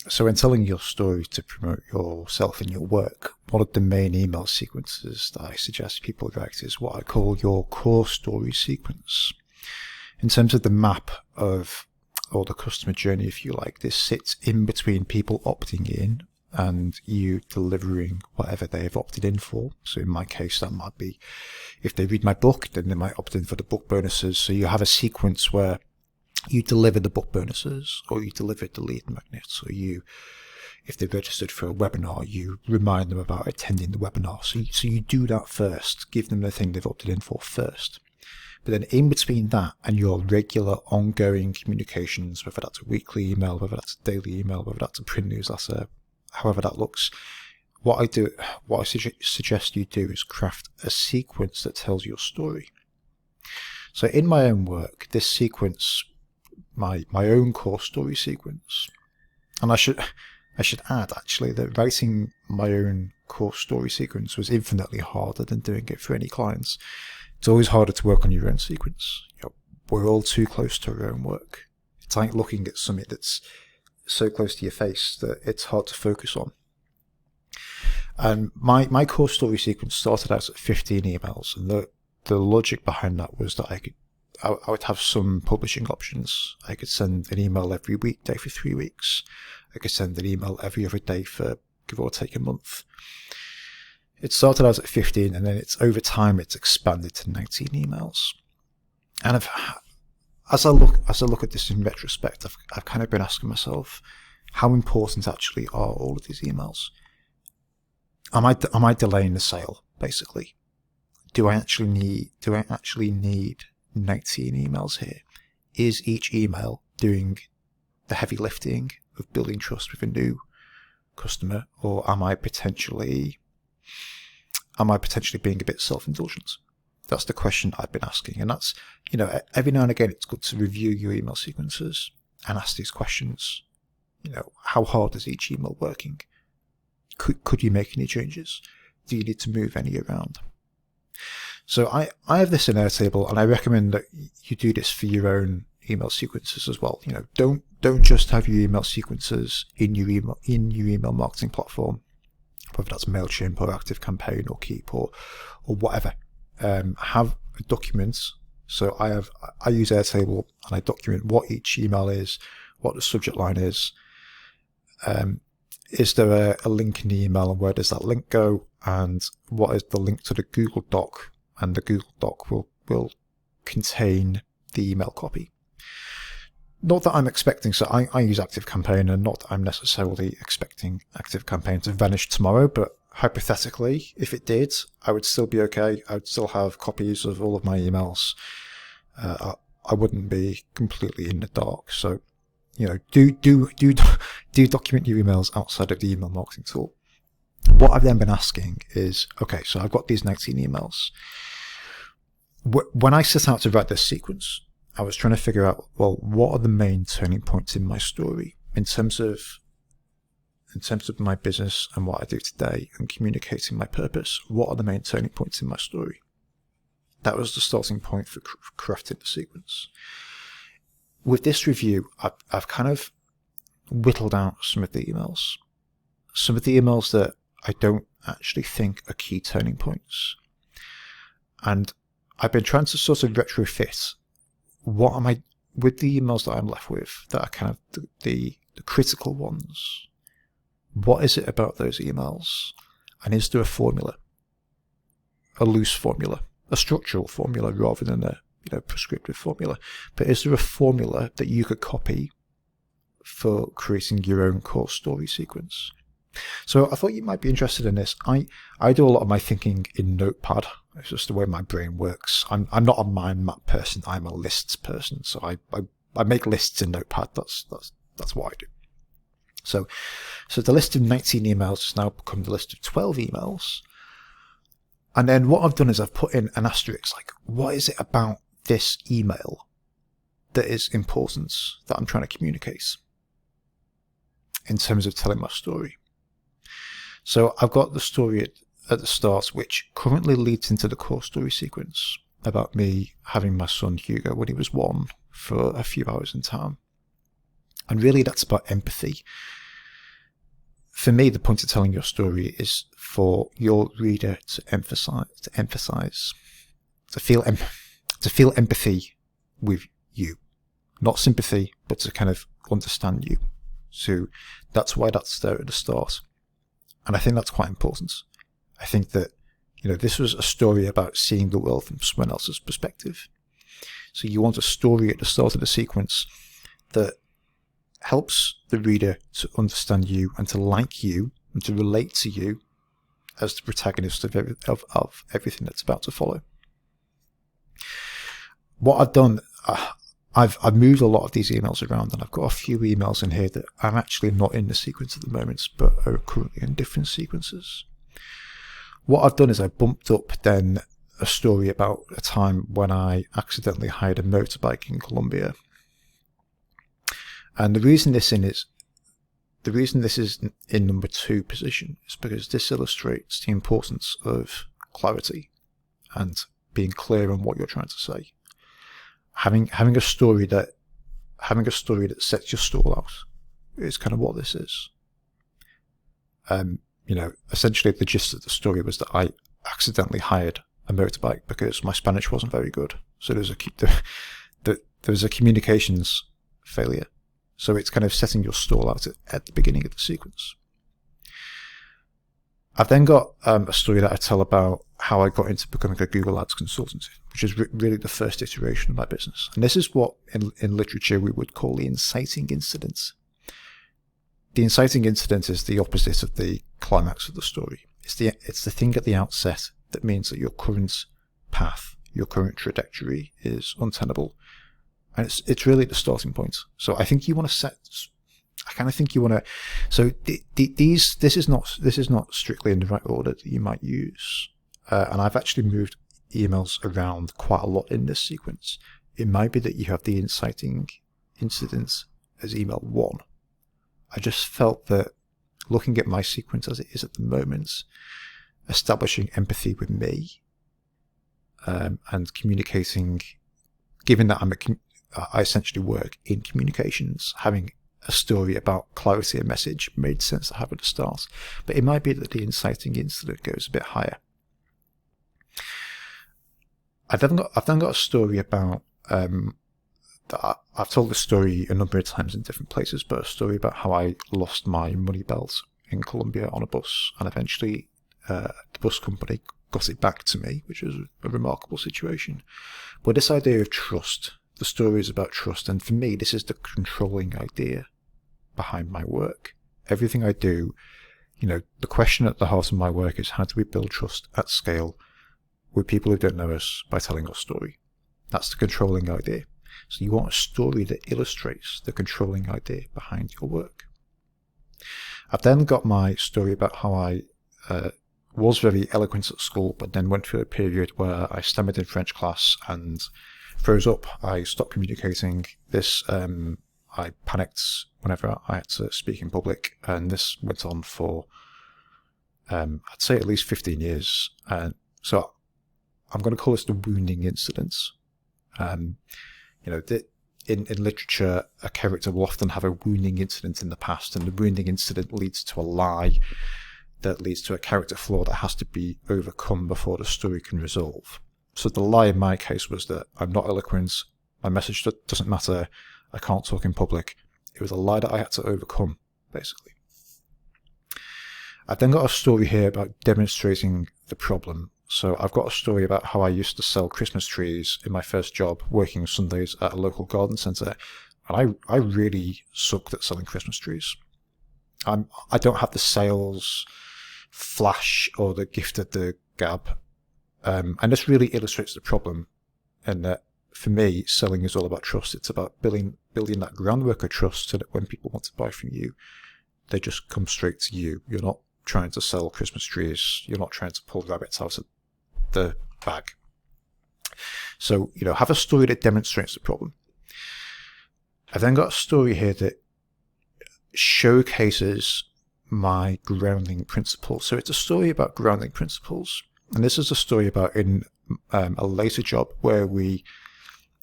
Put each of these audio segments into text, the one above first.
So when telling your story to promote yourself and your work, one of the main email sequences that I suggest people write is what I call your core story sequence. In terms of the map of, or the customer journey, if you like, this sits in between people opting in and you delivering whatever they have opted in for. So in my case, that might be, if they read my book, then they might opt in for the book bonuses. So you have a sequence where you deliver the book bonuses, or you deliver the lead magnets, or if they've registered for a webinar, you remind them about attending the webinar. So you do that first, give them the thing they've opted in for first. But then in between that and your regular ongoing communications, whether that's a weekly email, whether that's a daily email, whether that's a print newsletter, however that looks, what I suggest you do is craft a sequence that tells your story. So in my own work, this sequence, my own core story sequence, and I should add actually that writing my own core story sequence was infinitely harder than doing it for any clients. It's always harder to work on your own sequence. We're all too close to our own work. It's like looking at something that's so close to your face that it's hard to focus on. And my core story sequence started out at 15 emails, and the logic behind that was that I would have some publishing options. I could send an email every weekday for 3 weeks. I could send an email every other day for give or take a month. It started out at 15, and then over time it's expanded to 19 emails. And as I look at this in retrospect, I've kind of been asking myself, how important actually are all of these emails? Am I delaying the sale, basically? Do I actually need 19 emails here? Is each email doing the heavy lifting of building trust with a new customer, or am I potentially being a bit self-indulgent? That's the question I've been asking. And that's, every now and again it's good to review your email sequences and ask these questions. How hard is each email working? Could you make any changes? Do you need to move any around? So I have this in Airtable, and I recommend that you do this for your own email sequences as well. Don't just have your email sequences in your email marketing platform, whether that's MailChimp or ActiveCampaign or Keep or whatever. Have a document. So I use Airtable, and I document what each email is, what the subject line is. Is there a link in the email, and where does that link go? And what is the link to the Google Doc? And the Google Doc will contain the email copy. Not that I'm expecting, so I use ActiveCampaign, and not that I'm necessarily expecting ActiveCampaign to vanish tomorrow, but hypothetically, if it did, I would still be okay. I would still have copies of all of my emails. I wouldn't be completely in the dark. So, do document your emails outside of the email marketing tool. What I've then been asking is, okay, so I've got these 19 emails. When I set out to write this sequence, I was trying to figure out, well, what are the main turning points in my story in terms of my business and what I do today and communicating my purpose? What are the main turning points in my story? That was the starting point for crafting the sequence. With this review, I've kind of whittled out some of the emails that I don't actually think are key turning points. And I've been trying to sort of retrofit with the emails that I'm left with that are kind of the critical ones. What is it about those emails? And is there a formula? A loose formula, a structural formula rather than a prescriptive formula. But is there a formula that you could copy for creating your own core story sequence? So I thought you might be interested in this. I do a lot of my thinking in Notepad. It's just the way my brain works. I'm not a mind map person. I'm a lists person. So I make lists in Notepad. That's what I do. So the list of 19 emails has now become the list of 12 emails. And then what I've done is I've put in an asterisk, like, what is it about this email that is important that I'm trying to communicate in terms of telling my story? So I've got the story at the start, which currently leads into the core story sequence about me having my son Hugo when he was 1 for a few hours in town. And really that's about empathy. for me, the point of telling your story is for your reader to feel empathy with you, not sympathy, but to kind of understand you. So that's why that's there at the start. And I think that's quite important. I think that, this was a story about seeing the world from someone else's perspective. So you want a story at the start of the sequence that helps the reader to understand you and to like you and to relate to you as the protagonist of everything that's about to follow. What I've done, I've moved a lot of these emails around, and I've got a few emails in here that I'm actually not in the sequence at the moment, but are currently in different sequences. What I've done is I bumped up then a story about a time when I accidentally hired a motorbike in Colombia. And the reason this is in number 2 position is because this illustrates the importance of clarity and being clear on what you're trying to say. Having a story that sets your stall out is kind of what this is. Essentially the gist of the story was that I accidentally hired a motorbike because my Spanish wasn't very good. So there was a communications failure. So it's kind of setting your stall out at the beginning of the sequence. I've then got a story that I tell about how I got into becoming a Google Ads consultant, which is really the first iteration of my business. And this is what in literature we would call the inciting incident. The inciting incident is the opposite of the climax of the story. It's the thing at the outset that means that your current path, your current trajectory is untenable. And it's really the starting point. So I think you want to set. I kind of think you want to. So this is not strictly in the right order that you might use. And I've actually moved emails around quite a lot in this sequence. It might be that you have the inciting incident as email 1. I just felt that looking at my sequence as it is at the moment, establishing empathy with me, and communicating, given that I essentially work in communications, having a story about clarity and message made sense to have at the start. But it might be that the inciting incident goes a bit higher. I've then got a story about that I've told this story a number of times in different places, but a story about how I lost my money belt in Colombia on a bus, and eventually the bus company got it back to me, which was a remarkable situation. But this idea of trust, the story is about trust, and for me this is the controlling idea behind my work. Everything I do, the question at the heart of my work is, how do we build trust at scale with people who don't know us by telling our story? That's the controlling idea. So you want a story that illustrates the controlling idea behind your work. I've then got my story about how I was very eloquent at school, but then went through a period where I stammered in French class and froze up. I stopped communicating. I panicked whenever I had to speak in public, and this went on for, I'd say at least 15 years. So I'm going to call this the wounding incident. In literature, a character will often have a wounding incident in the past, and the wounding incident leads to a lie that leads to a character flaw that has to be overcome before the story can resolve. So the lie in my case was that I'm not eloquent, my message doesn't matter, I can't talk in public. It was a lie that I had to overcome, basically. I've then got a story here about demonstrating the problem. So I've got a story about how I used to sell Christmas trees in my first job, working Sundays at a local garden centre, and I really sucked at selling Christmas trees. I don't have the sales flash or the gift of the gab, and this really illustrates the problem. And that for me, selling is all about trust. It's about building that groundwork of trust so that when people want to buy from you, they just come straight to you. You're not trying to sell Christmas trees. You're not trying to pull rabbits out of the bag. So, have a story that demonstrates the problem. I've then got a story here that showcases my grounding principles. So it's a story about grounding principles. And this is a story about in a later job where we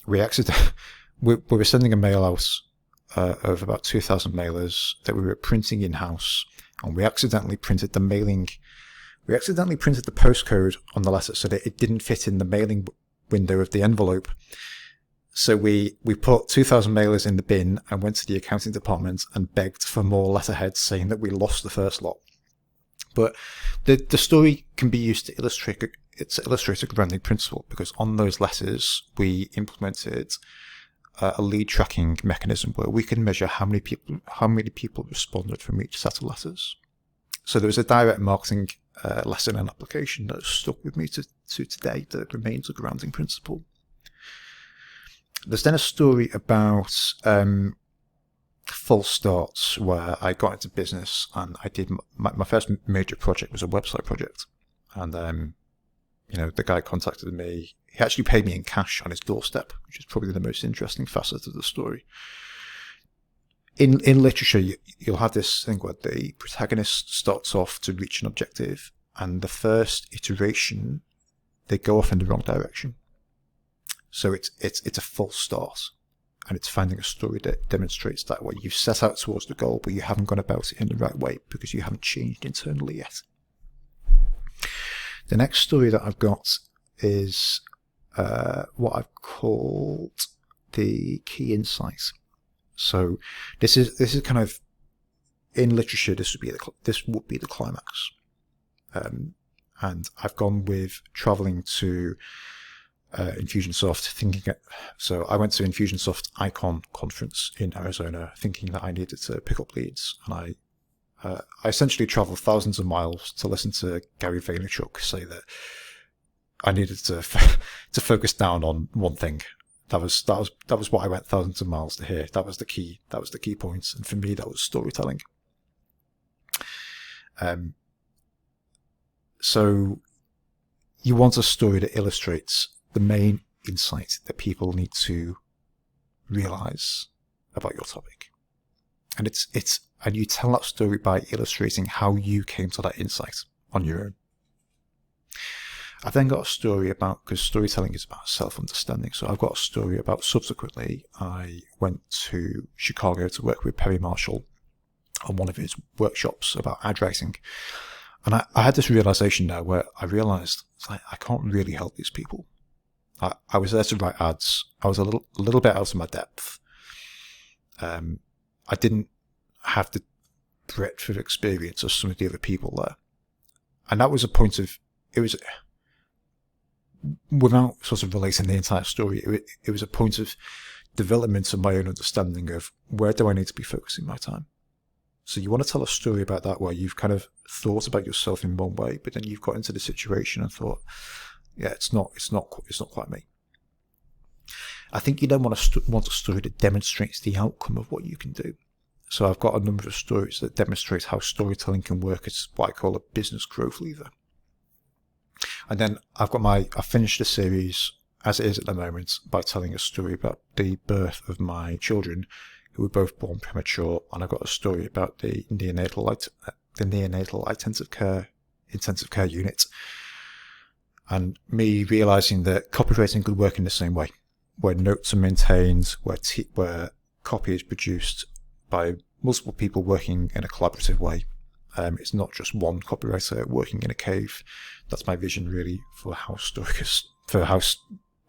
were sending a mail out of about 2,000 mailers that we were printing in-house. and we accidentally printed the postcode on the letter so that it didn't fit in the mailing window of the envelope. So we put 2,000 mailers in the bin and went to the accounting department and begged for more letterheads, saying that we lost the first lot. But the story can be used to illustrate a grounding principle, because on those letters we implemented a lead tracking mechanism where we can measure how many people responded from each set of letters. So there was a direct marketing lesson and application that stuck with me to today that remains a grounding principle. There's then a story about false starts, where I got into business and I did my first major project was a website project, and the guy contacted me. He actually paid me in cash on his doorstep, which is probably the most interesting facet of the story. In literature, you'll have this thing where the protagonist starts off to reach an objective, and the first iteration they go off in the wrong direction. So it's a false start, and it's finding a story that demonstrates that way. You've set out towards the goal, but you haven't gone about it in the right way because you haven't changed internally yet. The next story that I've got is what I've called the key insight. So this is kind of, in literature, this would be the climax. And I've gone with traveling to Infusionsoft, so I went to Infusionsoft Icon conference in Arizona, thinking that I needed to pick up leads, and I essentially traveled thousands of miles to listen to Gary Vaynerchuk say that I needed to focus down on one thing. That was what I went thousands of miles to hear. That was the key point, and for me that was storytelling. So you want a story that illustrates the main insight that people need to realize about your topic. And and you tell that story by illustrating how you came to that insight on your own. I've then got a story about, because storytelling is about self-understanding, so I've got a story about subsequently I went to Chicago to work with Perry Marshall on one of his workshops about ad writing. And I had this realization now where I realized I can't really help these people. I was there to write ads. I was a little bit out of my depth. I didn't have the breadth of experience of some of the other people there. And that was a point of, it was, without sort of relating the entire story, it was a point of development of my own understanding of where do I need to be focusing my time. So you want to tell a story about that where you've kind of thought about yourself in one way, but then you've got into the situation and thought, yeah, it's not quite me. I think you then want a story that demonstrates the outcome of what you can do. So I've got a number of stories that demonstrate how storytelling can work as what I call a business growth lever. And then I've finished the series as it is at the moment by telling a story about the birth of my children, who were both born premature, and I've got a story about the neonatal intensive care unit, and me realizing that copywriting could work in the same way, where notes are maintained, where copy is produced by multiple people working in a collaborative way. It's not just one copywriter working in a cave. That's my vision really for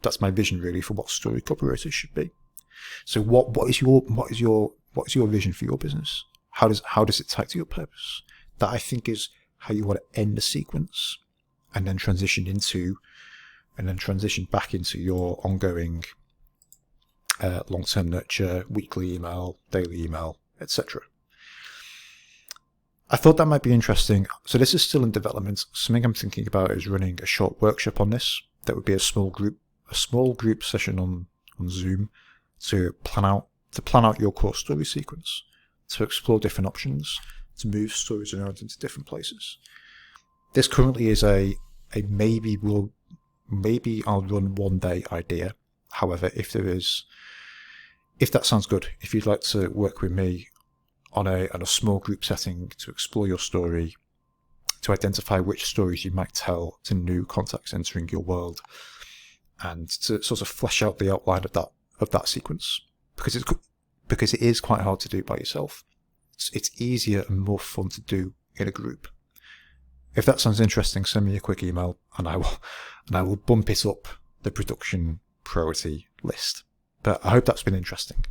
that's my vision really for what story copywriters should be. So what is your vision for your business? How does it tie to your purpose? That I think is how you want to end the sequence, and then transition back into your ongoing long-term nurture, weekly email, daily email, etc. I thought that might be interesting. So this is still in development. Something I'm thinking about is running a short workshop on this. That would be a small group session on Zoom to plan out your core story sequence, to explore different options, to move stories around into different places. This currently is a maybe I'll run one day idea. However, if that sounds good, if you'd like to work with me on a small group setting to explore your story, to identify which stories you might tell to new contacts entering your world, and to sort of flesh out the outline of that sequence, because it is quite hard to do by yourself. It's easier and more fun to do in a group. If that sounds interesting, send me a quick email and I will bump it up the production priority list. But I hope that's been interesting.